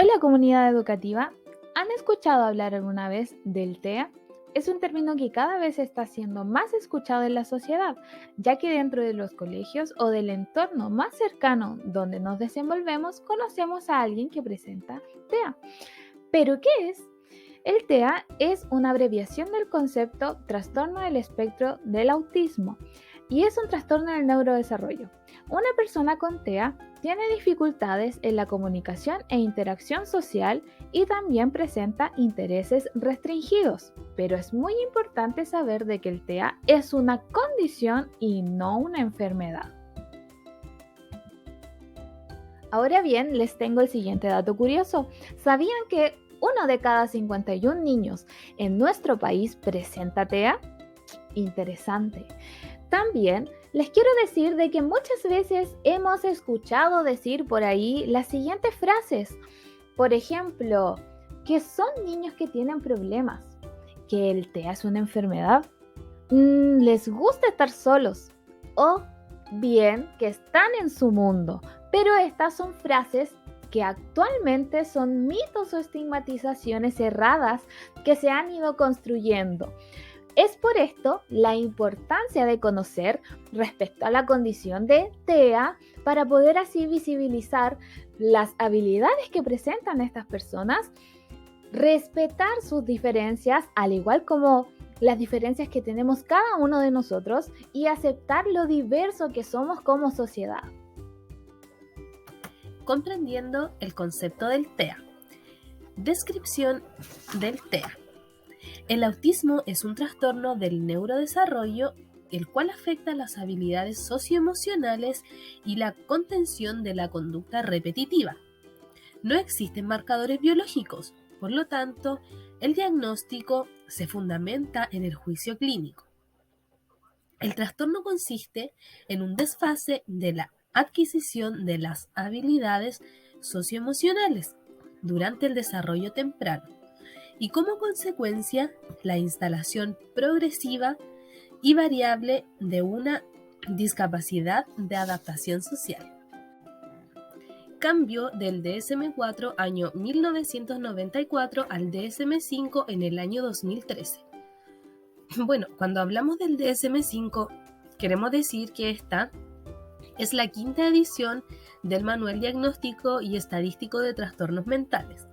Hola comunidad educativa, ¿han escuchado hablar alguna vez del TEA? Es un término que cada vez está siendo más escuchado en la sociedad, ya que dentro de los colegios o del entorno más cercano donde nos desenvolvemos conocemos a alguien que presenta TEA. ¿Pero qué es? El TEA es una abreviación del concepto trastorno del espectro del autismo y es un trastorno del neurodesarrollo. Una persona con TEA tiene dificultades en la comunicación e interacción social y también presenta intereses restringidos, pero es muy importante saber de que el TEA es una condición y no una enfermedad. Ahora bien, les tengo el siguiente dato curioso. ¿Sabían que uno de cada 51 niños en nuestro país presenta TEA? Interesante. También les quiero decir de que muchas veces hemos escuchado decir por ahí las siguientes frases. Por ejemplo, que son niños que tienen problemas, que el TEA es una enfermedad, les gusta estar solos o bien que están en su mundo. Pero estas son frases que actualmente son mitos o estigmatizaciones erradas que se han ido construyendo. Es por esto la importancia de conocer respecto a la condición de TEA para poder así visibilizar las habilidades que presentan estas personas, respetar sus diferencias, al igual como las diferencias que tenemos cada uno de nosotros y aceptar lo diverso que somos como sociedad. Comprendiendo el concepto del TEA. Descripción del TEA. El autismo es un trastorno del neurodesarrollo, el cual afecta las habilidades socioemocionales y la contención de la conducta repetitiva. No existen marcadores biológicos, por lo tanto, el diagnóstico se fundamenta en el juicio clínico. El trastorno consiste en un desfase de la adquisición de las habilidades socioemocionales durante el desarrollo temprano y como consecuencia la instalación progresiva y variable de una discapacidad de adaptación social. Cambio del DSM-4 año 1994 al DSM-5 en el año 2013. Bueno, cuando hablamos del DSM-5, queremos decir que esta es la quinta edición del Manual Diagnóstico y Estadístico de Trastornos Mentales.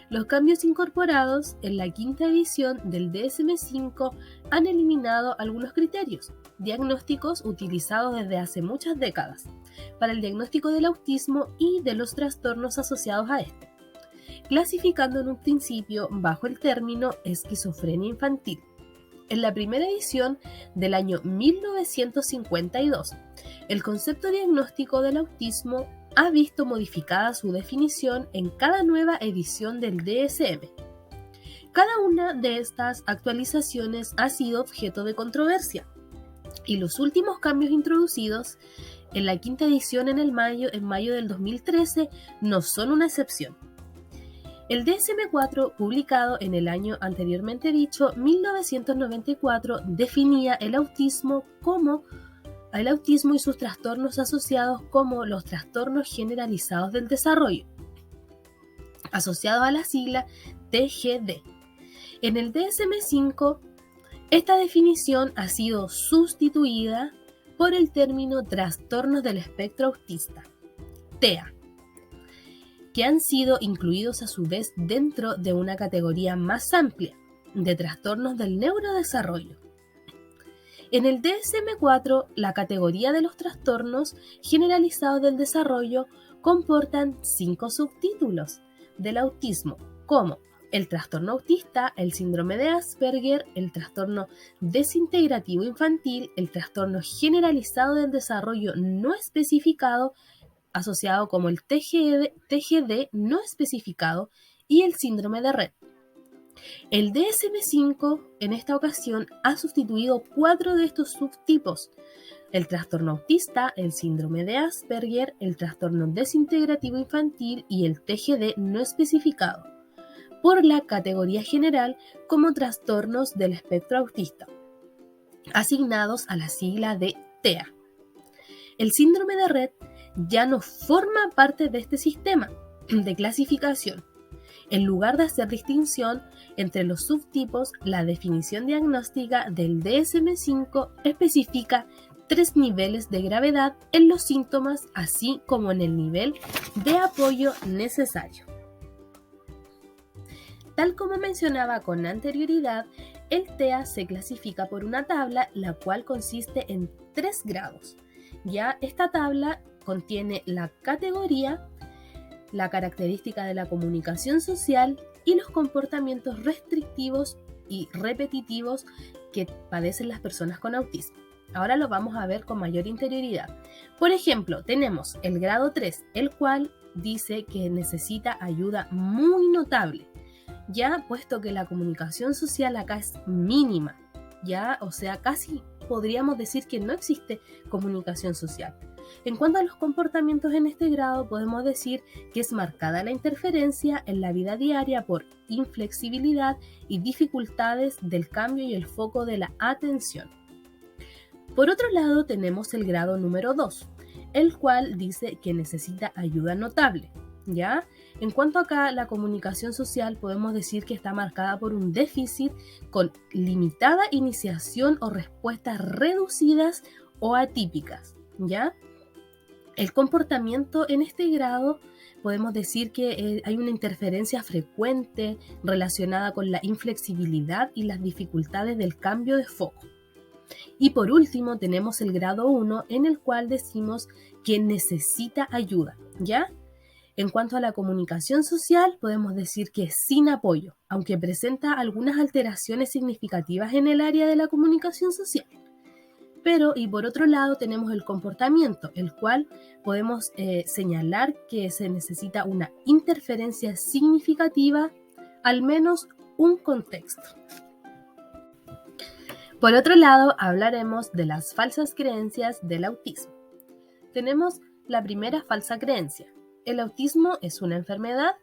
Los cambios incorporados en la quinta edición del DSM-5 han eliminado algunos criterios diagnósticos utilizados desde hace muchas décadas para el diagnóstico del autismo y de los trastornos asociados a este, clasificando en un principio bajo el término esquizofrenia infantil. En la primera edición del año 1952, el concepto diagnóstico del autismo ha visto modificada su definición en cada nueva edición del DSM. Cada una de estas actualizaciones ha sido objeto de controversia, y los últimos cambios introducidos en la quinta edición en mayo del 2013 no son una excepción. El DSM-4, publicado en el año anteriormente dicho, 1994, definía el autismo y sus trastornos asociados como los trastornos generalizados del desarrollo, asociados a la sigla TGD. En el DSM-5, esta definición ha sido sustituida por el término trastornos del espectro autista, TEA, que han sido incluidos a su vez dentro de una categoría más amplia de trastornos del neurodesarrollo. En el DSM-4, la categoría de los trastornos generalizados del desarrollo comportan 5 subtítulos del autismo, como el trastorno autista, el síndrome de Asperger, el trastorno desintegrativo infantil, el trastorno generalizado del desarrollo no especificado, asociado como el TGD no especificado, y el síndrome de Rett. El DSM-5 en esta ocasión ha sustituido 4 de estos subtipos: el trastorno autista, el síndrome de Asperger, el trastorno desintegrativo infantil y el TGD no especificado, por la categoría general como trastornos del espectro autista, asignados a la sigla de TEA. El síndrome de Rett ya no forma parte de este sistema, de clasificación. En lugar de hacer distinción entre los subtipos, la definición diagnóstica del DSM-5 especifica 3 niveles de gravedad en los síntomas, así como en el nivel de apoyo necesario. Tal como mencionaba con anterioridad, el TEA se clasifica por una tabla la cual consiste en 3 grados. Ya esta tabla contiene la categoría, la característica de la comunicación social y los comportamientos restrictivos y repetitivos que padecen las personas con autismo. Ahora lo vamos a ver con mayor interioridad. Por ejemplo, tenemos el grado 3, el cual dice que necesita ayuda muy notable, ya puesto que la comunicación social acá es mínima, ya, o sea, casi podríamos decir que no existe comunicación social. En cuanto a los comportamientos en este grado, podemos decir que es marcada la interferencia en la vida diaria por inflexibilidad y dificultades del cambio y el foco de la atención. Por otro lado, tenemos el grado número 2, el cual dice que necesita ayuda notable, ¿ya? En cuanto acá a la comunicación social, podemos decir que está marcada por un déficit con limitada iniciación o respuestas reducidas o atípicas, ¿ya? El comportamiento en este grado podemos decir que hay una interferencia frecuente relacionada con la inflexibilidad y las dificultades del cambio de foco. Y por último tenemos el grado 1 en el cual decimos que necesita ayuda, ¿ya? En cuanto a la comunicación social, podemos decir que es sin apoyo, aunque presenta algunas alteraciones significativas en el área de la comunicación social. Pero, y por otro lado, tenemos el comportamiento, el cual podemos señalar que se necesita una interferencia significativa, al menos un contexto. Por otro lado, hablaremos de las falsas creencias del autismo. Tenemos la primera falsa creencia. ¿El autismo es una enfermedad?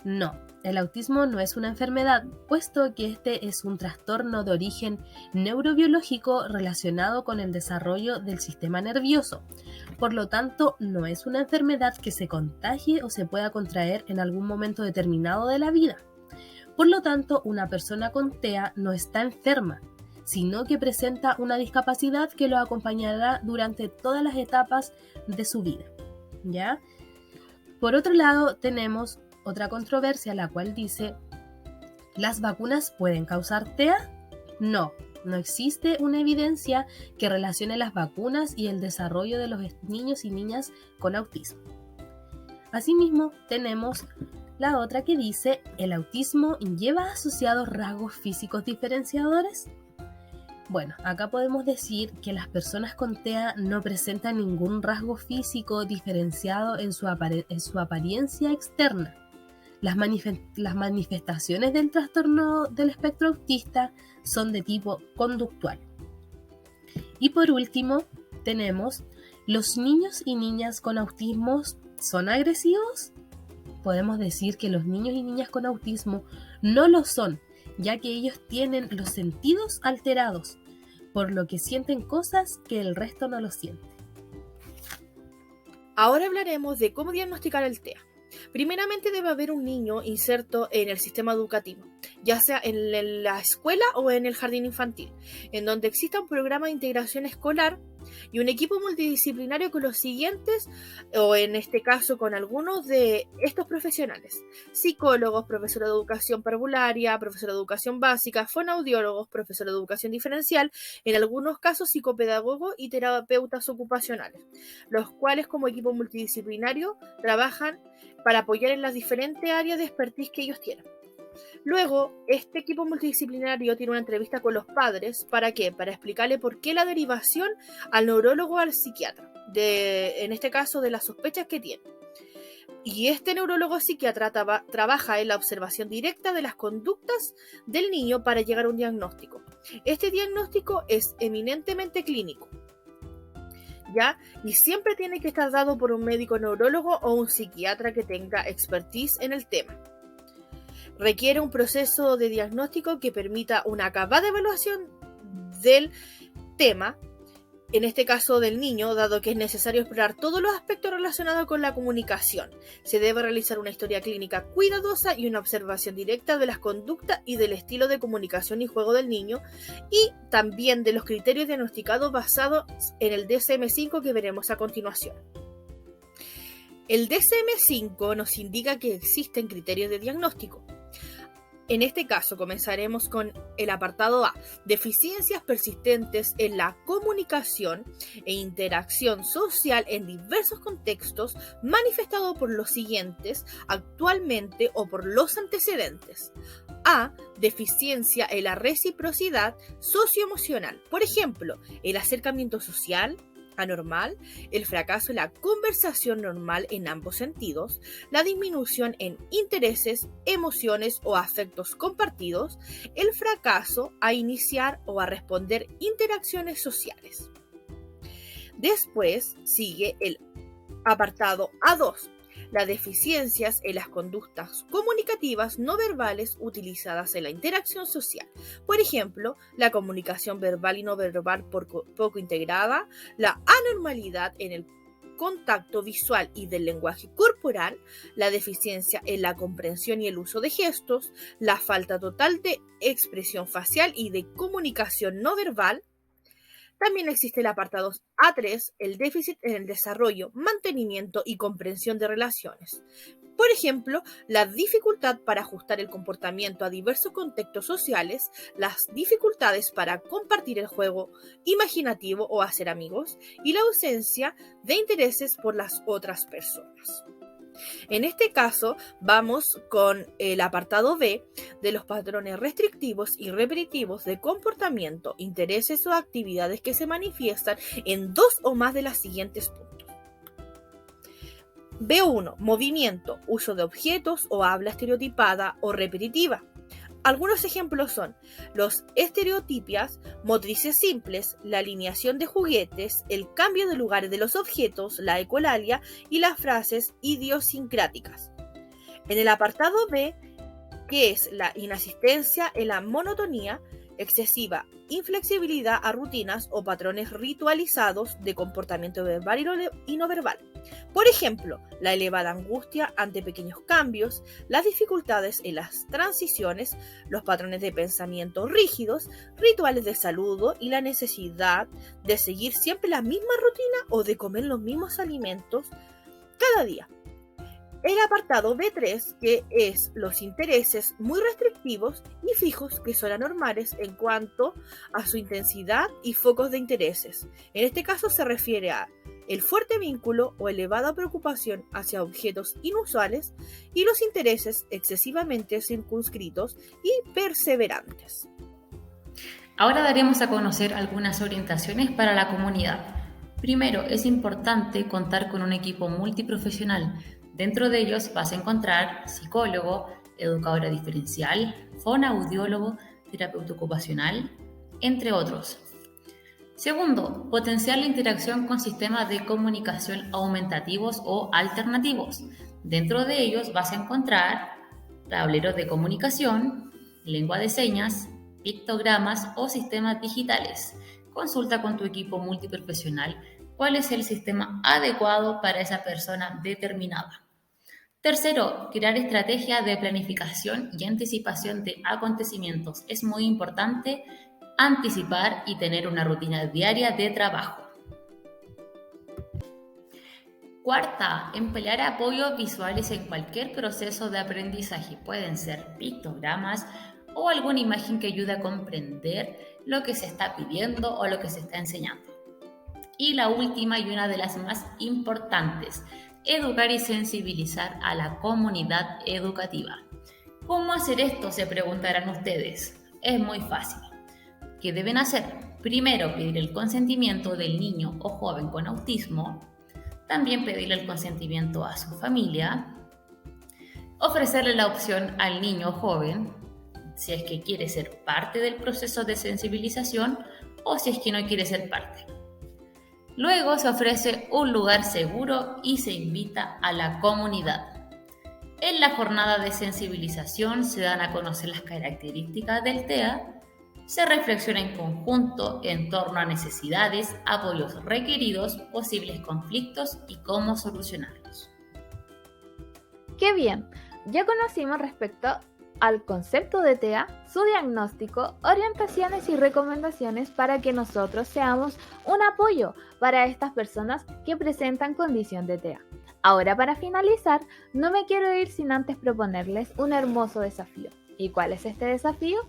No, el autismo no es una enfermedad, puesto que este es un trastorno de origen neurobiológico relacionado con el desarrollo del sistema nervioso. Por lo tanto, no es una enfermedad que se contagie o se pueda contraer en algún momento determinado de la vida. Por lo tanto, una persona con TEA no está enferma, sino que presenta una discapacidad que lo acompañará durante todas las etapas de su vida, ¿ya? Por otro lado, tenemos otra controversia, la cual dice, ¿las vacunas pueden causar TEA? No, no existe una evidencia que relacione las vacunas y el desarrollo de los niños y niñas con autismo. Asimismo, tenemos la otra que dice, ¿el autismo lleva asociados rasgos físicos diferenciadores? Bueno, acá podemos decir que las personas con TEA no presentan ningún rasgo físico diferenciado en su apariencia externa. Las manifestaciones del trastorno del espectro autista son de tipo conductual. Y por último, tenemos, ¿los niños y niñas con autismo son agresivos? Podemos decir que los niños y niñas con autismo no lo son, ya que ellos tienen los sentidos alterados, por lo que sienten cosas que el resto no lo siente. Ahora hablaremos de cómo diagnosticar el TEA. Primeramente debe haber un niño inserto en el sistema educativo, ya sea en la escuela o en el jardín infantil, en donde exista un programa de integración escolar y un equipo multidisciplinario con los siguientes, o en este caso con algunos de estos profesionales: psicólogos, profesor de educación parvularia, profesor de educación básica, fonoaudiólogos, profesor de educación diferencial, en algunos casos psicopedagogos y terapeutas ocupacionales, los cuales como equipo multidisciplinario trabajan para apoyar en las diferentes áreas de expertise que ellos tienen. Luego, este equipo multidisciplinario tiene una entrevista con los padres. ¿Para qué? Para explicarle por qué la derivación al neurólogo o al psiquiatra, en este caso de las sospechas que tiene. Y este neurólogo psiquiatra trabaja en la observación directa de las conductas del niño para llegar a un diagnóstico. Este diagnóstico es eminentemente clínico, ¿ya? Y siempre tiene que estar dado por un médico neurólogo o un psiquiatra que tenga expertise en el tema. Requiere un proceso de diagnóstico que permita una acabada evaluación del tema en este caso del niño, dado que es necesario explorar todos los aspectos relacionados con la comunicación. Se debe realizar una historia clínica cuidadosa y una observación directa de las conductas y del estilo de comunicación y juego del niño, y también de los criterios diagnosticados basados en el DSM-5 que veremos a continuación. El DSM-5 nos indica que existen criterios de diagnóstico. En este caso comenzaremos con el apartado A, deficiencias persistentes en la comunicación e interacción social en diversos contextos, manifestado por los siguientes actualmente o por los antecedentes. A, deficiencia en la reciprocidad socioemocional, por ejemplo, el acercamiento social anormal, el fracaso en la conversación normal en ambos sentidos, la disminución en intereses, emociones o afectos compartidos, el fracaso a iniciar o a responder interacciones sociales. Después sigue el apartado A2, las deficiencias en las conductas comunicativas no verbales utilizadas en la interacción social. Por ejemplo, la comunicación verbal y no verbal poco integrada, la anormalidad en el contacto visual y del lenguaje corporal, la deficiencia en la comprensión y el uso de gestos, la falta total de expresión facial y de comunicación no verbal. También existe el apartado A3, el déficit en el desarrollo, mantenimiento y comprensión de relaciones. Por ejemplo, la dificultad para ajustar el comportamiento a diversos contextos sociales, las dificultades para compartir el juego imaginativo o hacer amigos, y la ausencia de intereses por las otras personas. En este caso, vamos con el apartado B de los patrones restrictivos y repetitivos de comportamiento, intereses o actividades que se manifiestan en dos o más de los siguientes puntos. B1. Movimiento, uso de objetos o habla estereotipada o repetitiva. Algunos ejemplos son los estereotipias, motrices simples, la alineación de juguetes, el cambio de lugares de los objetos, la ecolalia y las frases idiosincráticas. En el apartado B, que es la inasistencia en la monotonía excesiva, inflexibilidad a rutinas o patrones ritualizados de comportamiento verbal y no verbal. Por ejemplo, la elevada angustia ante pequeños cambios, las dificultades en las transiciones, los patrones de pensamiento rígidos, rituales de saludo y la necesidad de seguir siempre la misma rutina o de comer los mismos alimentos cada día. El apartado B3, que es los intereses muy restrictivos y fijos que son anormales en cuanto a su intensidad y focos de intereses. En este caso se refiere a el fuerte vínculo o elevada preocupación hacia objetos inusuales y los intereses excesivamente circunscritos y perseverantes. Ahora daremos a conocer algunas orientaciones para la comunidad. Primero, es importante contar con un equipo multiprofesional. Dentro de ellos vas a encontrar psicólogo, educadora diferencial, fonoaudiólogo, terapeuta ocupacional, entre otros. Segundo, potenciar la interacción con sistemas de comunicación aumentativos o alternativos. Dentro de ellos vas a encontrar tableros de comunicación, lengua de señas, pictogramas o sistemas digitales. Consulta con tu equipo multiprofesional cuál es el sistema adecuado para esa persona determinada. Tercero, crear estrategias de planificación y anticipación de acontecimientos. Es muy importante anticipar y tener una rutina diaria de trabajo. Cuarta, emplear apoyos visuales en cualquier proceso de aprendizaje. Pueden ser pictogramas o alguna imagen que ayude a comprender lo que se está pidiendo o lo que se está enseñando. Y la última y una de las más importantes, educar y sensibilizar a la comunidad educativa. ¿Cómo hacer esto? Se preguntarán ustedes. Es muy fácil. ¿Qué deben hacer? Primero, pedir el consentimiento del niño o joven con autismo. También pedirle el consentimiento a su familia. Ofrecerle la opción al niño o joven, si es que quiere ser parte del proceso de sensibilización o si es que no quiere ser parte. Luego se ofrece un lugar seguro y se invita a la comunidad. En la jornada de sensibilización se dan a conocer las características del TEA, se reflexiona en conjunto en torno a necesidades, apoyos requeridos, posibles conflictos y cómo solucionarlos. ¡Qué bien! Ya conocimos respecto al concepto de TEA, su diagnóstico, orientaciones y recomendaciones para que nosotros seamos un apoyo para estas personas que presentan condición de TEA. Ahora, para finalizar, no me quiero ir sin antes proponerles un hermoso desafío. ¿Y cuál es este desafío?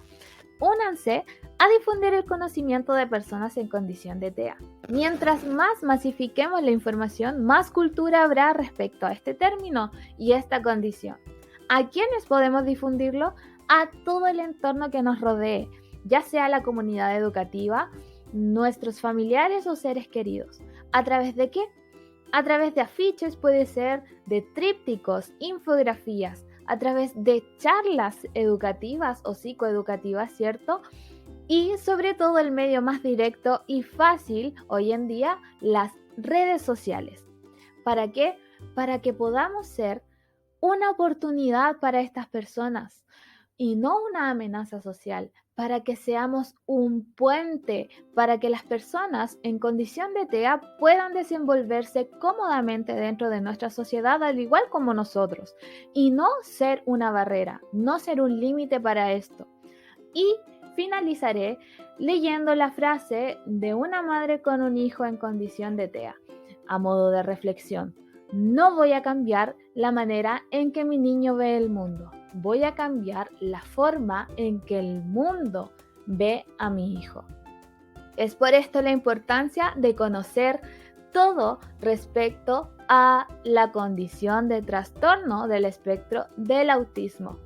Únanse a difundir el conocimiento de personas en condición de TEA. Mientras más masifiquemos la información, más cultura habrá respecto a este término y esta condición. ¿A quiénes podemos difundirlo? A todo el entorno que nos rodee, ya sea la comunidad educativa, nuestros familiares o seres queridos. ¿A través de qué? A través de afiches, puede ser de trípticos, infografías, a través de charlas educativas o psicoeducativas, ¿cierto? Y sobre todo el medio más directo y fácil hoy en día, las redes sociales. ¿Para qué? Para que podamos ser una oportunidad para estas personas y no una amenaza social, para que seamos un puente, para que las personas en condición de TEA puedan desenvolverse cómodamente dentro de nuestra sociedad, al igual como nosotros, y no ser una barrera, no ser un límite para esto. Y finalizaré leyendo la frase de una madre con un hijo en condición de TEA, a modo de reflexión. No voy a cambiar la manera en que mi niño ve el mundo. Voy a cambiar la forma en que el mundo ve a mi hijo. Es por esto la importancia de conocer todo respecto a la condición de trastorno del espectro del autismo.